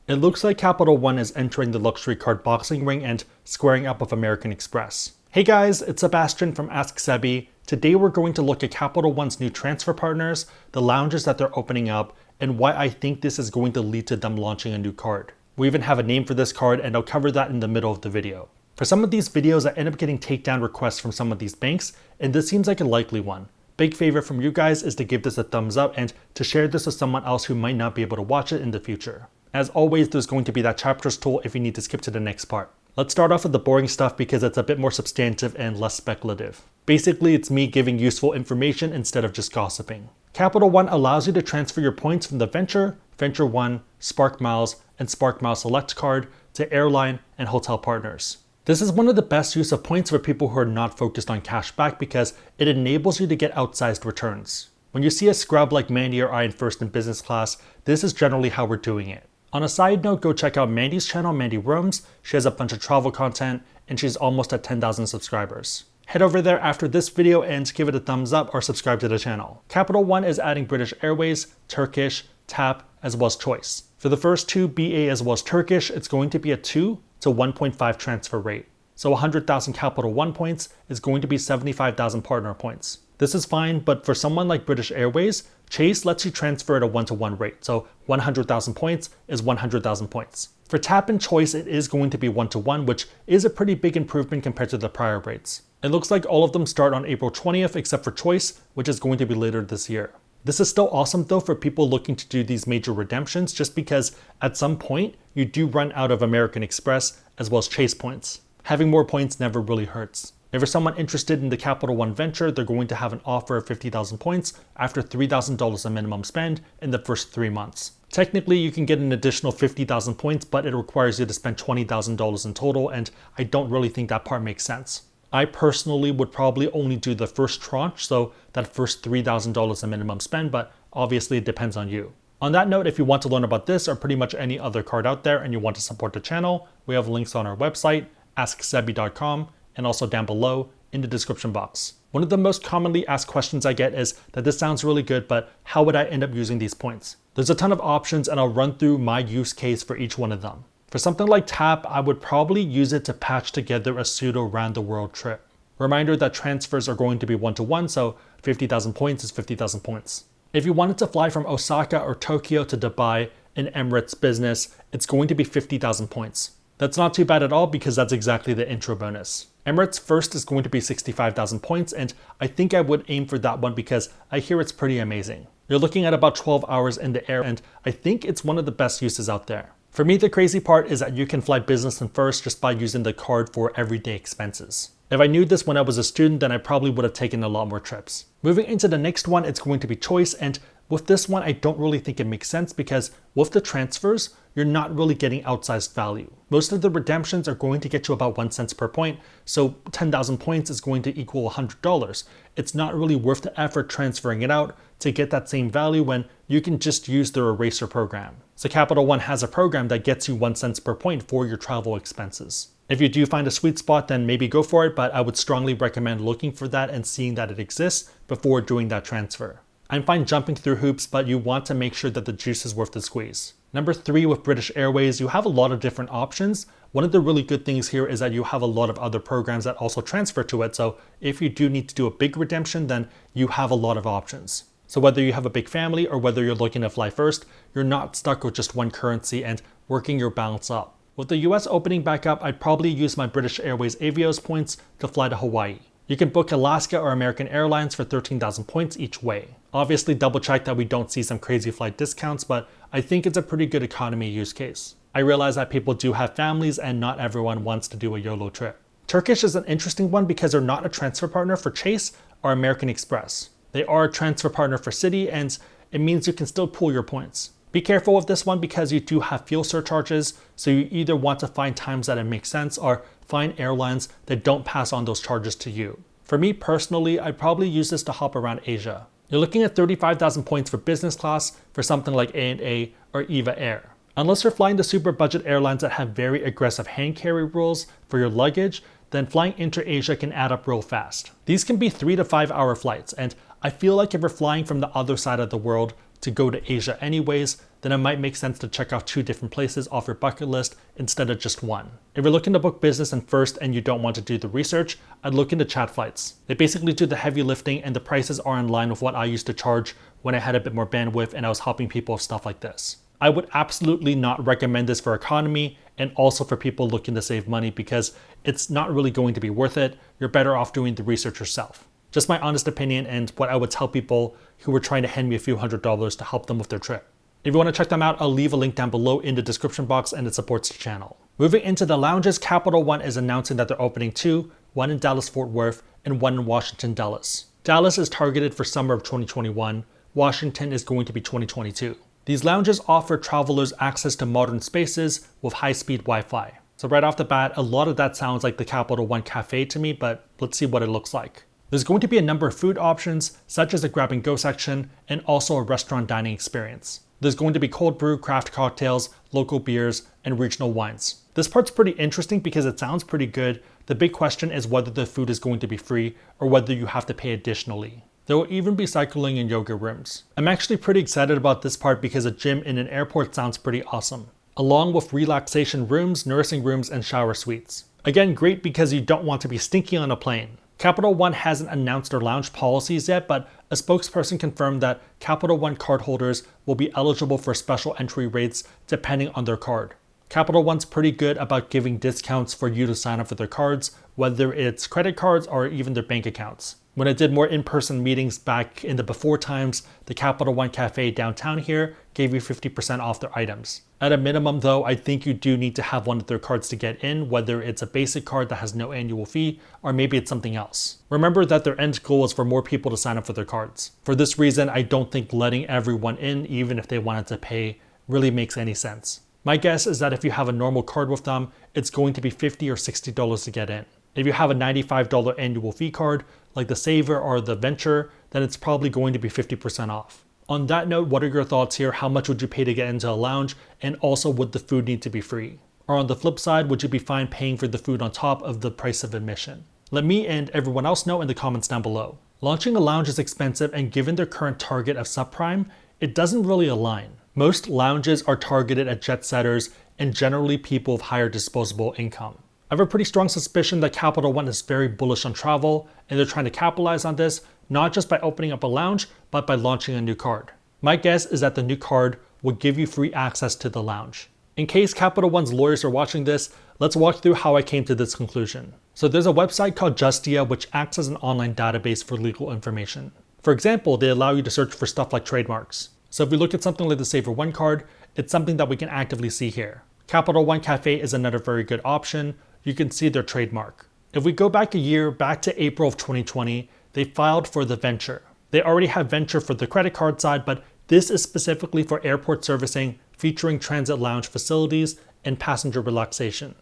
It looks like Capital One is entering the luxury card boxing ring and squaring up with American Express. Hey guys, it's Sebastian from Ask Sebi. Today we're going to look at Capital One's new transfer partners, the lounges that they're opening up, and why I think this is going to lead to them launching a new card. We even have a name for this card, and I'll cover that in the middle of the video. For some of these videos, I end up getting takedown requests from some of these banks, and this seems like a likely one. Big favor from you guys is to give this a thumbs up and to share this with someone else who might not be able to watch it in the future. As always, there's going to be that chapters tool if you need to skip to the next part. Let's start off with the boring stuff because it's a bit more substantive and less speculative. Basically, it's me giving useful information instead of just gossiping. Capital One allows you to transfer your points from the Venture, Venture One, Spark Miles, and Spark Miles Select card to airline and hotel partners. This is one of the best use of points for people who are not focused on cash back because it enables you to get outsized returns. When you see a scrub like Mandy or I in first and business class, this is generally how we're doing it. On a side note, go check out Mandy's channel, Mandy Roams. She has a bunch of travel content and she's almost at 10,000 subscribers. Head over there after this video and give it a thumbs up or subscribe to the channel. Capital One is adding British Airways, Turkish, TAP, as well as Choice. For the first two, BA as well as Turkish, it's going to be a 2 to 1.5 transfer rate. So 100,000 Capital One points is going to be 75,000 partner points. This is fine, but for someone like British Airways, Chase lets you transfer at a 1-to-1 rate, so 100,000 points is 100,000 points. For TAP and Choice, it is going to be 1-to-1, which is a pretty big improvement compared to the prior rates. It looks like all of them start on April 20th except for Choice, which is going to be later this year. This is still awesome though for people looking to do these major redemptions just because at some point you do run out of American Express as well as Chase points. Having more points never really hurts. If you're someone interested in the Capital One Venture, they're going to have an offer of 50,000 points after $3,000 a minimum spend in the first 3 months. Technically, you can get an additional 50,000 points, but it requires you to spend $20,000 in total, and I don't really think that part makes sense. I personally would probably only do the first tranche, so that first $3,000 a minimum spend, but obviously it depends on you. On that note, if you want to learn about this or pretty much any other card out there and you want to support the channel, we have links on our website, asksebi.com, and also down below in the description box. One of the most commonly asked questions I get is that this sounds really good, but how would I end up using these points? There's a ton of options and I'll run through my use case for each one of them. For something like TAP, I would probably use it to patch together a pseudo round the world trip. Reminder that transfers are going to be 1-to-1, so 50,000 points is 50,000 points. If you wanted to fly from Osaka or Tokyo to Dubai in Emirates Business, it's going to be 50,000 points. That's not too bad at all because that's exactly the intro bonus. Emirates First is going to be 65,000 points, and I think I would aim for that one because I hear it's pretty amazing. You're looking at about 12 hours in the air, and I think it's one of the best uses out there. For me, the crazy part is that you can fly business and first just by using the card for everyday expenses. If I knew this when I was a student, then I probably would have taken a lot more trips. Moving into the next one, it's going to be Choice, and with this one, I don't really think it makes sense because with the transfers, you're not really getting outsized value. Most of the redemptions are going to get you about 1 cent per point, so 10,000 points is going to equal $100. It's not really worth the effort transferring it out to get that same value when you can just use their eraser program. So Capital One has a program that gets you 1 cent per point for your travel expenses. If you do find a sweet spot, then maybe go for it, but I would strongly recommend looking for that and seeing that it exists before doing that transfer. I'm fine jumping through hoops, but you want to make sure that the juice is worth the squeeze. Number 3, with British Airways, you have a lot of different options. One of the really good things here is that you have a lot of other programs that also transfer to it, so if you do need to do a big redemption, then you have a lot of options. So whether you have a big family or whether you're looking to fly first, you're not stuck with just one currency and working your balance up. With the US opening back up, I'd probably use my British Airways Avios points to fly to Hawaii. You can book Alaska or American Airlines for 13,000 points each way. Obviously double check that we don't see some crazy flight discounts, but I think it's a pretty good economy use case. I realize that people do have families and not everyone wants to do a YOLO trip. Turkish is an interesting one because they're not a transfer partner for Chase or American Express. They are a transfer partner for Citi, and it means you can still pool your points. Be careful with this one because you do have fuel surcharges, so you either want to find times that it makes sense or find airlines that don't pass on those charges to you. For me personally, I'd probably use this to hop around Asia. You're looking at 35,000 points for business class for something like ANA or EVA Air. Unless you're flying the super budget airlines that have very aggressive hand carry rules for your luggage, then flying inter-Asia can add up real fast. These can be 3 to 5 hour flights, and I feel like if you're flying from the other side of the world, to go to Asia anyways, then it might make sense to check out 2 different places off your bucket list instead of just one. If you're looking to book business and first and you don't want to do the research, I'd look into chat flights. They basically do the heavy lifting and the prices are in line with what I used to charge when I had a bit more bandwidth and I was helping people with stuff like this. I would absolutely not recommend this for economy and also for people looking to save money because it's not really going to be worth it. You're better off doing the research yourself. Just my honest opinion and what I would tell people who were trying to hand me a few $100s to help them with their trip. If you want to check them out, I'll leave a link down below in the description box and it supports the channel. Moving into the lounges, Capital One is announcing that they're opening 2, one in Dallas-Fort Worth and one in Washington Dulles. Dallas is targeted for summer of 2021. Washington is going to be 2022. These lounges offer travelers access to modern spaces with high-speed Wi-Fi. So right off the bat, a lot of that sounds like the Capital One Cafe to me, but let's see what it looks like. There's going to be a number of food options, such as a grab-and-go section, and also a restaurant dining experience. There's going to be cold brew, craft cocktails, local beers, and regional wines. This part's pretty interesting because it sounds pretty good. The big question is whether the food is going to be free or whether you have to pay additionally. There will even be cycling and yoga rooms. I'm actually pretty excited about this part because a gym in an airport sounds pretty awesome, along with relaxation rooms, nursing rooms, and shower suites. Again, great because you don't want to be stinky on a plane. Capital One hasn't announced their lounge policies yet, but a spokesperson confirmed that Capital One cardholders will be eligible for special entry rates depending on their card. Capital One's pretty good about giving discounts for you to sign up for their cards, whether it's credit cards or even their bank accounts. When I did more in-person meetings back in the before times, the Capital One Cafe downtown here gave you 50% off their items. At a minimum though, I think you do need to have one of their cards to get in, whether it's a basic card that has no annual fee, or maybe it's something else. Remember that their end goal is for more people to sign up for their cards. For this reason, I don't think letting everyone in, even if they wanted to pay, really makes any sense. My guess is that if you have a normal card with them, it's going to be $50 or $60 to get in. If you have a $95 annual fee card, like the Saver or the Venture, then it's probably going to be 50% off. On that note, what are your thoughts here? How much would you pay to get into a lounge? And also, would the food need to be free? Or on the flip side, would you be fine paying for the food on top of the price of admission? Let me and everyone else know in the comments down below. Launching a lounge is expensive, and given their current target of subprime, it doesn't really align. Most lounges are targeted at jet setters and generally people with higher disposable income. I have a pretty strong suspicion that Capital One is very bullish on travel, and they're trying to capitalize on this, not just by opening up a lounge, but by launching a new card. My guess is that the new card will give you free access to the lounge. In case Capital One's lawyers are watching this, let's walk through how I came to this conclusion. So there's a website called Justia, which acts as an online database for legal information. For example, they allow you to search for stuff like trademarks. So if we look at something like the Saver One card, it's something that we can actively see here. Capital One Cafe is another very good option. You can see their trademark. If we go back a year, back to April of 2020, they filed for the Venture. They already have Venture for the credit card side, but this is specifically for airport servicing, featuring transit lounge facilities and passenger relaxation.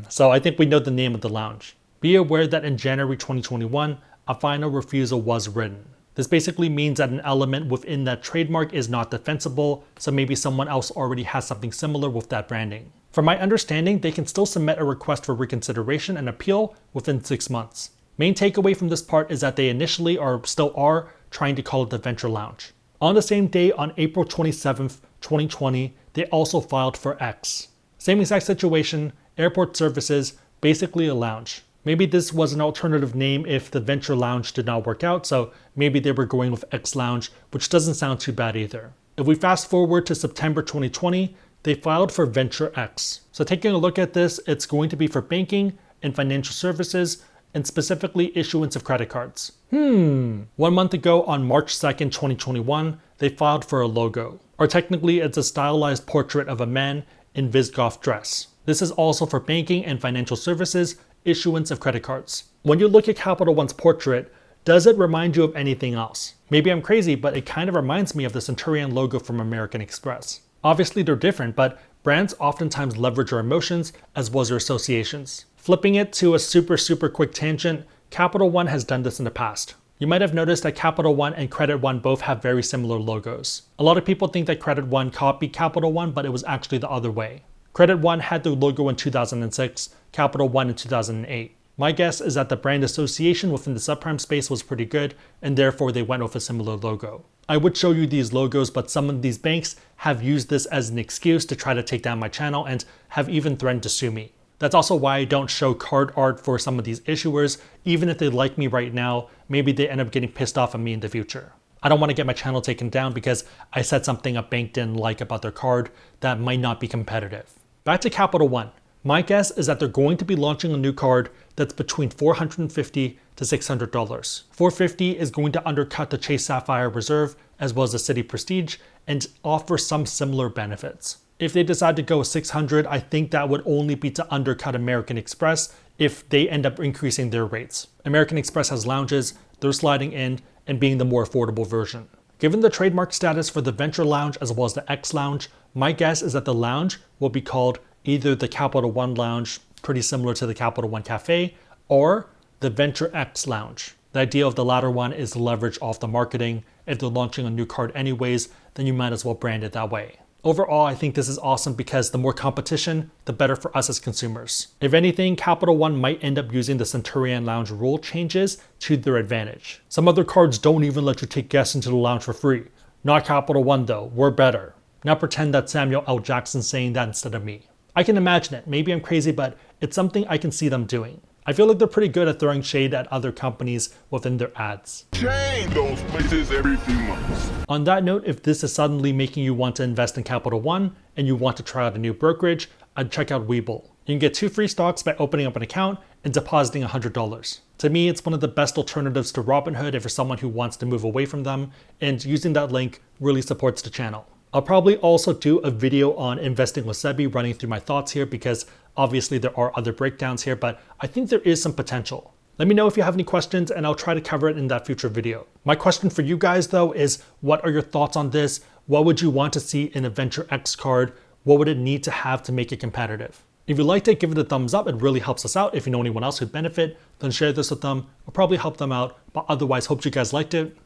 So I think we know the name of the lounge. Be aware that in January 2021, a final refusal was written. This basically means that an element within that trademark is not defensible, so maybe someone else already has something similar with that branding. From my understanding, they can still submit a request for reconsideration and appeal within 6 months. Main takeaway from this part is that they initially or still are trying to call it the Venture Lounge. On the same day, on April 27th, 2020, they also filed for X. Same exact situation, airport services, basically a lounge. Maybe this was an alternative name if the Venture Lounge did not work out, so maybe they were going with X Lounge, which doesn't sound too bad either. If we fast forward to September 2020, they filed for Venture X. So taking a look at this, it's going to be for banking and financial services, and specifically issuance of credit cards. 1 month ago, on March 2nd, 2021, they filed for a logo. Or technically, it's a stylized portrait of a man in Visigoth dress. This is also for banking and financial services, issuance of credit cards. When you look at Capital One's portrait, does it remind you of anything else? Maybe I'm crazy, but it kind of reminds me of the Centurion logo from American Express. Obviously they're different, but brands oftentimes leverage our emotions as well as their associations. Flipping it to a super quick tangent, Capital One has done this in the past. You might have noticed that Capital One and Credit One both have very similar logos. A lot of people think that Credit One copied Capital One, but it was actually the other way. Credit One had their logo in 2006, Capital One in 2008. My guess is that the brand association within the subprime space was pretty good, and therefore they went with a similar logo. I would show you these logos, but some of these banks have used this as an excuse to try to take down my channel and have even threatened to sue me. That's also why I don't show card art for some of these issuers. Even if they like me right now, maybe they end up getting pissed off at me in the future. I don't want to get my channel taken down because I said something a bank didn't like about their card that might not be competitive. Back to Capital One. My guess is that they're going to be launching a new card that's between $450 to $600. $450 is going to undercut the Chase Sapphire Reserve as well as the Citi Prestige and offer some similar benefits. If they decide to go with $600, I think that would only be to undercut American Express if they end up increasing their rates. American Express has lounges, they're sliding in and being the more affordable version. Given the trademark status for the Venture Lounge as well as the X Lounge, my guess is that the lounge will be called either the Capital One Lounge, pretty similar to the Capital One Cafe, or the Venture X Lounge. The idea of the latter one is to leverage off the marketing. If they're launching a new card anyways, then you might as well brand it that way. Overall, I think this is awesome because the more competition, the better for us as consumers. If anything, Capital One might end up using the Centurion Lounge rule changes to their advantage. Some other cards don't even let you take guests into the lounge for free. Not Capital One though, we're better. Now pretend that Samuel L. Jackson's saying that instead of me. I can imagine it, maybe I'm crazy, but it's something I can see them doing. I feel like they're pretty good at throwing shade at other companies within their ads. Change those places every few months. On that note, if this is suddenly making you want to invest in Capital One and you want to try out a new brokerage, I'd check out Webull. You can get 2 free stocks by opening up an account and depositing $100. To me, it's one of the best alternatives to Robinhood if you're someone who wants to move away from them, and using that link really supports the channel. I'll probably also do a video on investing with SEBI, running through my thoughts here because obviously there are other breakdowns here, but I think there is some potential. Let me know if you have any questions and I'll try to cover it in that future video. My question for you guys though is, what are your thoughts on this? What would you want to see in a Venture X card? What would it need to have to make it competitive? If you liked it, give it a thumbs up. It really helps us out. If you know anyone else who'd benefit, then share this with them. It'll probably help them out, but otherwise hope you guys liked it.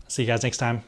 See you guys next time.